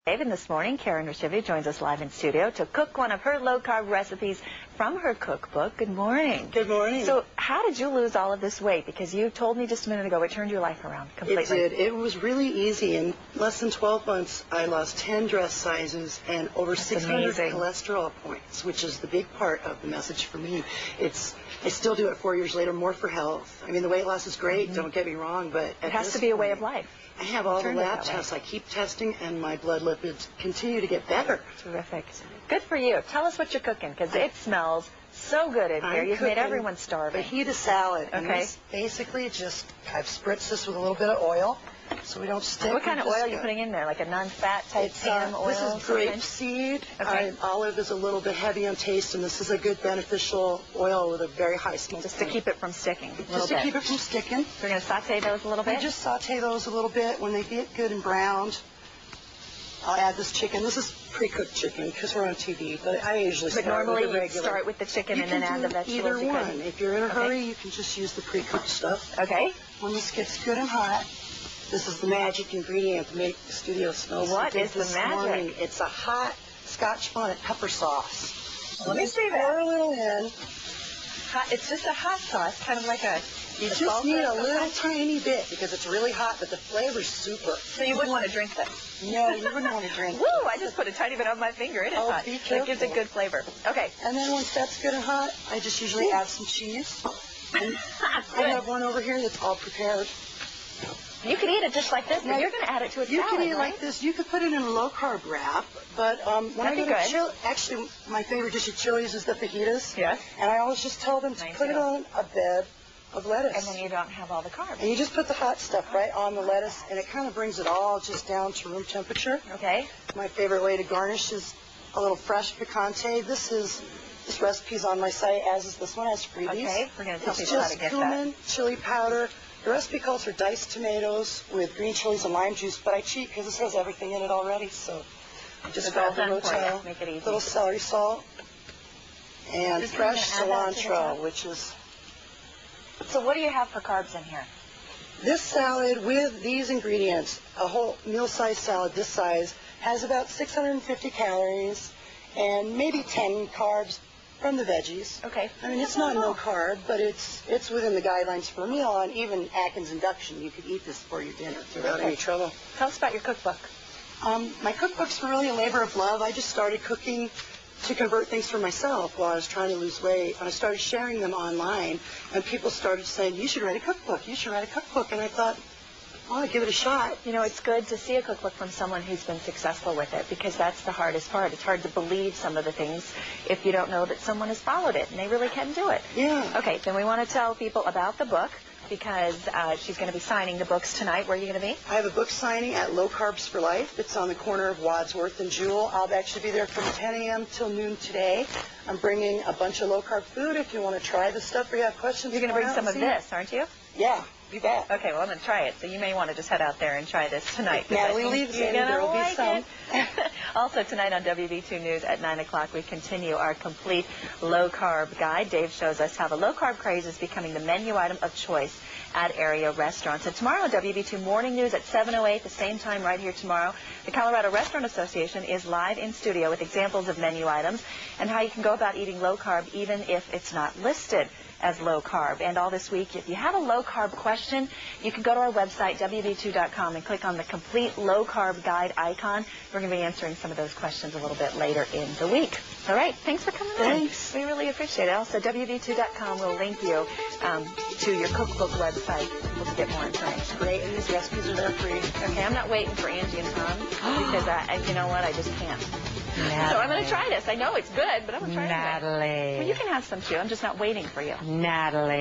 And this morning, Karen Rashivia joins us live in studio to cook one of her low-carb recipes from her cookbook. Good morning. Good morning. So how did you lose all of this weight? Because you told me just a minute ago it turned your life around completely. It did. It was really easy. In less than 12 months, I lost 10 dress sizes and over 600 cholesterol points, which is the big part of the message for me. I still do it 4 years later, more for health. I mean, the weight loss is great, don't get me wrong, but it has to be a way of life. I have all the lab tests. I keep testing, and my blood lipids continue to get better. Terrific. Good for you. Tell us what you're cooking, because it smells so good in here. You've made everyone starving. Fajita salad. Okay. And this basically I've spritzed this with a little bit of oil, so we don't stick. What kind of oil are you putting in there? Like a non-fat type palm oil? This is grape seed. Okay. Olive is a little bit heavy on taste, and this is a good beneficial oil with a very high smoke. Just to keep it from sticking. Just to keep it from sticking. So we're going to saute those a little bit? I just saute those a little bit. When they get good and browned, I'll add this chicken. This is pre-cooked chicken because we're on TV, but I usually start with the regular. Start with the chicken and then add the vegetables. Either one. If you're in a hurry, you can just use the pre-cooked stuff. Okay. When this gets good and hot, this is the magic ingredient to make the studio smell. What is the magic? It's a hot Scotch bonnet pepper sauce. Let me see that. Pour a little in. It's just a hot sauce, kind of like a... You just need a little tiny bit because it's really hot, but the flavor's super. So you wouldn't want to drink this? No, you wouldn't want to drink Woo! I just put a tiny bit on my finger. It is hot. Be careful. It gives a good flavor. Okay. And then once that's good and hot, I just usually add some cheese. And I have one over here that's all prepared. You could eat it just like this, but you're going to add it to a salad, You can eat it right? like this. You could put it in a low-carb wrap, but when I go to Chile, actually, my favorite dish at Chili's is the fajitas. Yes. And I always just tell them to put it on a bed of lettuce. And then you don't have all the carbs. And you just put the hot stuff right on the lettuce, and it kind of brings it all just down to room temperature. Okay. My favorite way to garnish is a little fresh picante. This recipe's on my site, as is this one, as freebies. Okay, we're going to tell people how to get that. It's just cumin, chili powder. The recipe calls for diced tomatoes with green chilies and lime juice, but I cheat because this has everything in it already, so I just grab the rotel, make it easy. little celery salt, and fresh cilantro, which is... So what do you have for carbs in here? This salad with these ingredients, a whole meal-sized salad this size, has about 650 calories and maybe 10 carbs from the veggies. Okay. I mean, it's not no carb, but it's within the guidelines for a meal. On even Atkins Induction, you could eat this for your dinner without any trouble. Tell us about your cookbook. My cookbook's really a labor of love. I just started cooking to convert things for myself while I was trying to lose weight. And I started sharing them online, and people started saying, you should write a cookbook, you should write a cookbook. And I thought, well, I'll give it a shot. You know, it's good to see a cookbook from someone who's been successful with it, because that's the hardest part. It's hard to believe some of the things if you don't know that someone has followed it, and they really can do it. Yeah. Okay, then we want to tell people about the book, because she's going to be signing the books tonight. Where are you going to be? I have a book signing at Low Carbs for Life. It's on the corner of Wadsworth and Jewel. I'll actually be there from 10 a.m. till noon today. I'm bringing a bunch of low-carb food if you want to try the stuff or you have questions. You're going to bring some of this, aren't you? Yeah, you bet. Okay, well, I'm going to try it, so you may want to just head out there and try this tonight. If Natalie leaves in, there will be some. Also, tonight on WB2 News at 9 o'clock, we continue our complete low-carb guide. Dave shows us how the low-carb craze is becoming the menu item of choice at area restaurants. And tomorrow on WB2 Morning News at 7:08, the same time right here tomorrow, the Colorado Restaurant Association is live in studio with examples of menu items and how you can go about eating low-carb even if it's not listed as low-carb. And all this week, if you have a low-carb question, you can go to our website, WB2.com, and click on the complete low-carb guide icon. We're going to be answering some of those questions a little bit later in the week. All right, thanks for coming Thanks. in. We really appreciate it. Also, WB2.com will link you to your cookbook website to get more information. Great, and these recipes are there for you. Okay, I'm not waiting for Angie and Tom because, you know what, I just can't. Natalie. So I'm going to try this. I know it's good, but I'm going to try it. Natalie. Well, you can have some too. I'm just not waiting for you. Natalie.